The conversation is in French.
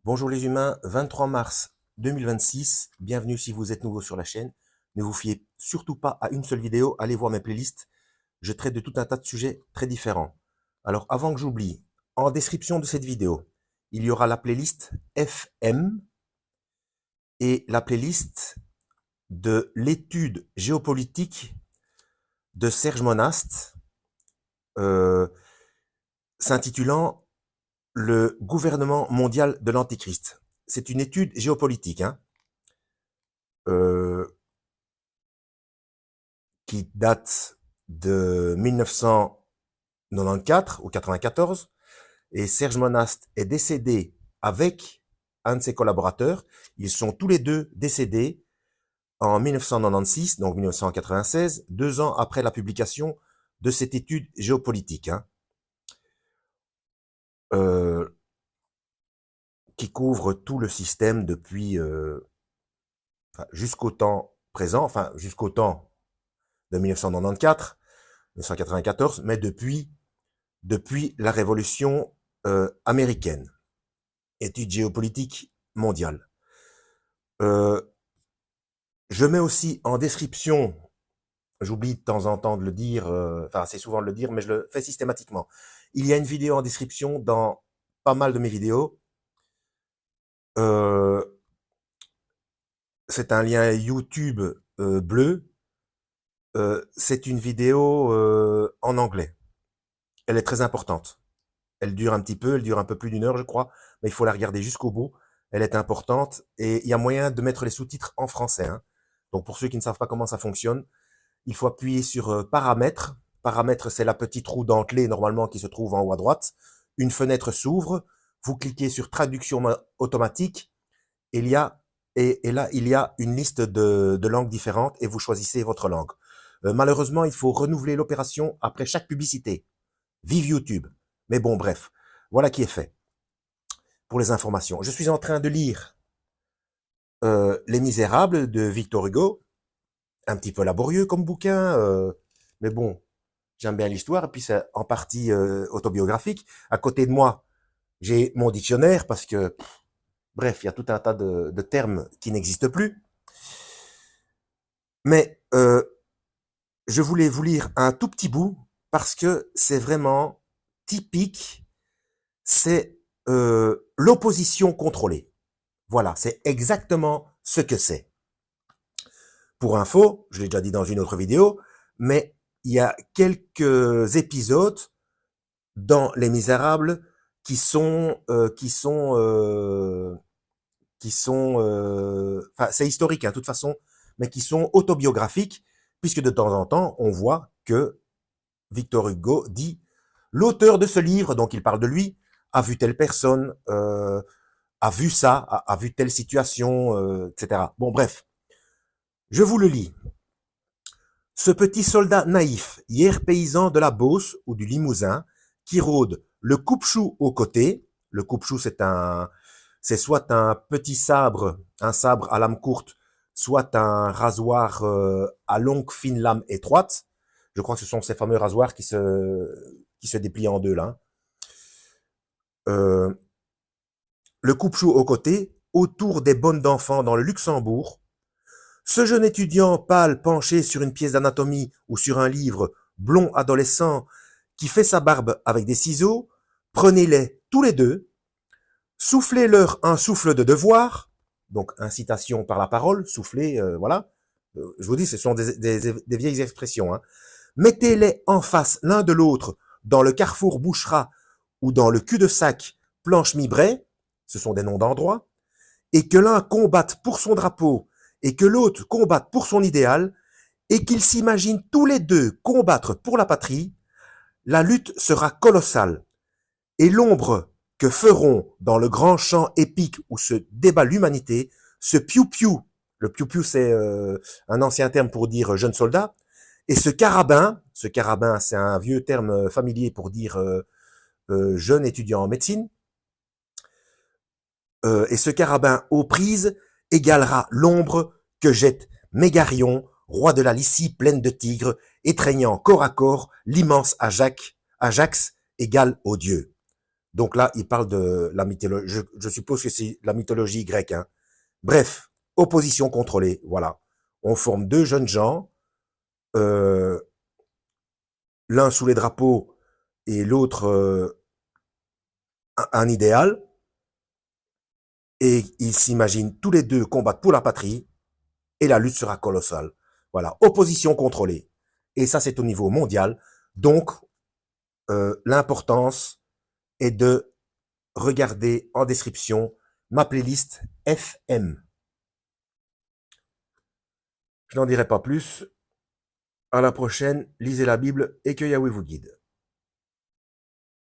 Bonjour les humains, 23 mars 2026, bienvenue si vous êtes nouveau sur la chaîne. Ne vous fiez surtout pas à une seule vidéo, allez voir mes playlists, je traite de tout un tas de sujets très différents. Alors avant que j'oublie, en description de cette vidéo, il y aura la playlist FM et la playlist de l'étude géopolitique de Serge Monast, euh, s'intitulant Le gouvernement mondial de l'Antichrist. C'est une étude géopolitique, hein, euh, qui date de 1994 ou 94, et Serge Monast est décédé avec un de ses collaborateurs. Ils sont tous les deux décédés en 1996, donc 1996, 2 ans après la publication de cette étude géopolitique, hein, euh, qui couvre tout le système depuis jusqu'au temps présent, enfin jusqu'au temps de 1994, 1994, mais depuis la révolution américaine, étude géopolitique mondiale. Je mets aussi en description, j'oublie de temps en temps de le dire, enfin assez souvent de le dire, mais je le fais systématiquement. Il y a une vidéo en description dans pas mal de mes vidéos. Euh, c'est un lien YouTube bleu. C'est une vidéo en anglais. Elle est très importante. Elle dure un petit peu, elle dure un peu plus d'1 heure, je crois, mais il faut la regarder jusqu'au bout. Elle est importante et il y a moyen de mettre les sous-titres en français, hein. Donc pour ceux qui ne savent pas comment ça fonctionne, il faut appuyer sur paramètres. Paramètres, c'est la petite roue dentelée normalement qui se trouve en haut à droite. Une fenêtre s'ouvre. Vous cliquez sur traduction automatique. Il y a, et là, il y a une liste de langues différentes et vous choisissez votre langue. Malheureusement, il faut renouveler l'opération après chaque publicité. Vive YouTube. Mais bon, bref, voilà qui est fait pour les informations. Je suis en train de lire Les Misérables de Victor Hugo, un petit peu laborieux comme bouquin, mais bon, j'aime bien l'histoire, et puis c'est en partie autobiographique. À côté de moi, j'ai mon dictionnaire, parce que, bref, il y a tout un tas de termes qui n'existent plus. Mais je voulais vous lire un tout petit bout, parce que c'est vraiment typique, c'est l'opposition contrôlée. Voilà, c'est exactement ce que c'est. Pour info, je l'ai déjà dit dans une autre vidéo, mais il y a quelques épisodes dans Les Misérables qui sont enfin c'est historique, hein, de toute façon, mais qui sont autobiographiques, puisque de temps en temps on voit que Victor Hugo dit l'auteur de ce livre, donc il parle de lui, a vu telle personne, a vu ça, a vu telle situation, etc. Bon, bref, je vous le lis. Ce petit soldat naïf, hier paysan de la Beauce ou du Limousin, qui rôde le coupe-chou au côté. Le coupe-chou, c'est soit un petit sabre, un sabre à lame courte, soit un rasoir à longue fine lame étroite. Je crois que ce sont ces fameux rasoirs qui se déplient en deux là. Euh, le coupe-chou au côté, autour des bonnes d'enfants dans le Luxembourg. Ce jeune étudiant pâle penché sur une pièce d'anatomie ou sur un livre, blond adolescent, qui fait sa barbe avec des ciseaux, prenez-les tous les deux, soufflez-leur un souffle de devoir, donc incitation par la parole, soufflez, voilà. Je vous dis, ce sont des vieilles expressions, hein. Mettez-les en face l'un de l'autre dans le carrefour Boucherat ou dans le cul-de-sac Planche-Mibray, ce sont des noms d'endroits, et que l'un combatte pour son drapeau et que l'autre combatte pour son idéal, et qu'ils s'imaginent tous les deux combattre pour la patrie, la lutte sera colossale. Et l'ombre que feront dans le grand champ épique où se débat l'humanité, ce piou-piou, le piou-piou c'est un ancien terme pour dire jeune soldat, et ce carabin c'est un vieux terme familier pour dire jeune étudiant en médecine, et ce carabin aux prises égalera l'ombre que jette Mégarion, roi de la Lycie pleine de tigres, étreignant corps à corps l'immense Ajax égal aux dieux. Donc là, il parle de la mythologie. Je suppose que c'est la mythologie grecque. Hein. Bref, opposition contrôlée. Voilà. On forme deux jeunes gens, euh, l'un sous les drapeaux et l'autre un idéal, et ils s'imaginent tous les deux combattre pour la patrie, et la lutte sera colossale. Voilà, opposition contrôlée. Et ça, c'est au niveau mondial. Donc, l'importance est de regarder en description ma playlist FM. Je n'en dirai pas plus. À la prochaine, lisez la Bible et que Yahweh vous guide.